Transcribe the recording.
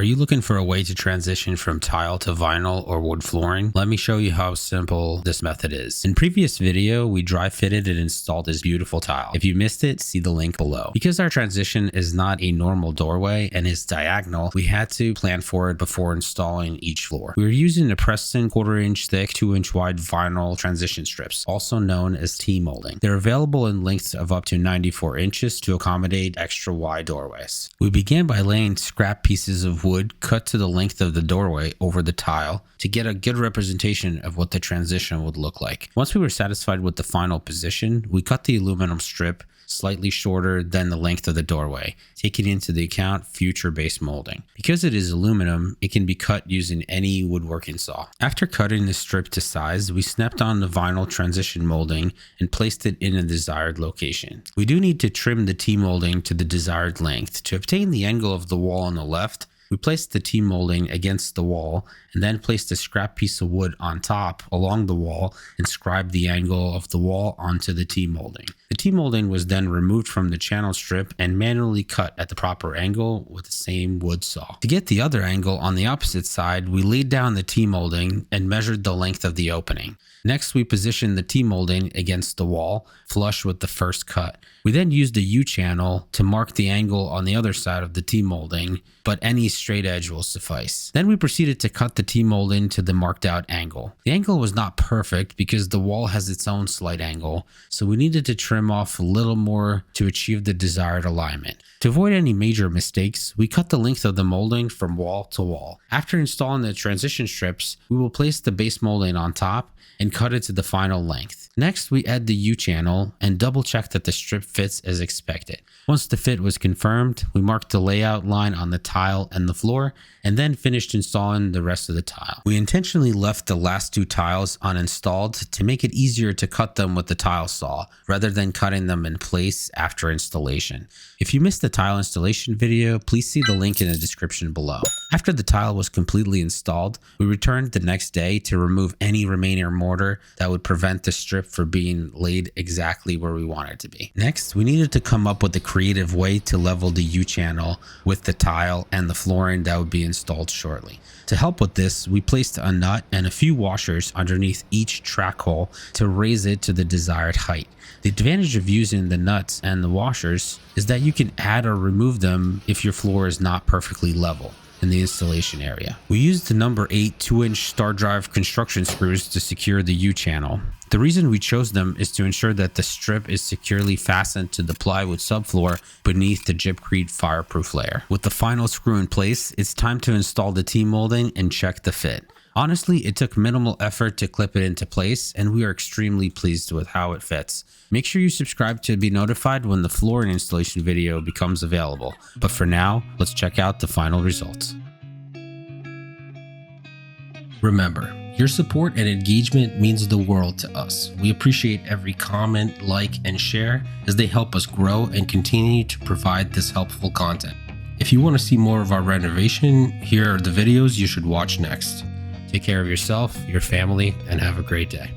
you looking for a way to transition from tile to vinyl or wood flooring? Let me show you how simple this method is. In previous video, we dry fitted and installed this beautiful tile. If you missed it, see the link below. Because our transition is not a normal doorway and is diagonal, we had to plan for it before installing each floor. We were using the Preston 1/4 inch thick, 2 inch wide vinyl transition strips, also known as T-molding. They're available in lengths of up to 94 inches to accommodate extra wide doorways. We began by laying scrap pieces of wood cut to the length of the doorway over the tile to get a good representation of what the transition would look like. Once we were satisfied with the final position, we cut the aluminum strip slightly shorter than the length of the doorway, taking into the account future base molding. Because it is aluminum, it can be cut using any woodworking saw. After cutting the strip to size, we snapped on the vinyl transition molding and placed it in a desired location. We do need to trim the T-molding to the desired length. To obtain the angle of the wall on the left, we placed the T-molding against the wall and then placed a scrap piece of wood on top along the wall and scribed the angle of the wall onto the T-molding. The T-molding was then removed from the channel strip and manually cut at the proper angle with the same wood saw. To get the other angle on the opposite side, we laid down the T-molding and measured the length of the opening. Next, we positioned the T-molding against the wall, flush with the first cut. We then used a U-channel to mark the angle on the other side of the T-molding, but any straight edge will suffice. Then we proceeded to cut the T-molding to the marked out angle. The angle was not perfect because the wall has its own slight angle, so we needed to trim off a little more to achieve the desired alignment. To avoid any major mistakes, we cut the length of the molding from wall to wall. After installing the transition strips, we will place the base molding on top and cut it to the final length. Next, we add the U-channel and double check that the strip fits as expected. Once the fit was confirmed, we marked the layout line on the tile and the floor, and then finished installing the rest of the tile. We intentionally left the last 2 tiles uninstalled to make it easier to cut them with the tile saw, rather than cutting them in place after installation. If you missed the tile installation video, please see the link in the description below. After the tile was completely installed, we returned the next day to remove any remaining mortar that would prevent the strip from being laid exactly where we want it to be. Next, we needed to come up with a creative way to level the U-channel with the tile and the flooring that would be installed shortly. To help with this, we placed a nut and a few washers underneath each track hole to raise it to the desired height. The advantage of using the nuts and the washers is that you can add or remove them if your floor is not perfectly level in the installation area. We used the number 8 2-inch star drive construction screws to secure the U-channel. The reason we chose them is to ensure that the strip is securely fastened to the plywood subfloor beneath the Gypcrete fireproof layer. With the final screw in place, it's time to install the T-molding and check the fit. Honestly, it took minimal effort to clip it into place, and we are extremely pleased with how it fits. Make sure you subscribe to be notified when the flooring installation video becomes available. But for now, let's check out the final results. Remember, your support and engagement means the world to us. We appreciate every comment, like, and share as they help us grow and continue to provide this helpful content. If you want to see more of our renovation, here are the videos you should watch next. Take care of yourself, your family, and have a great day.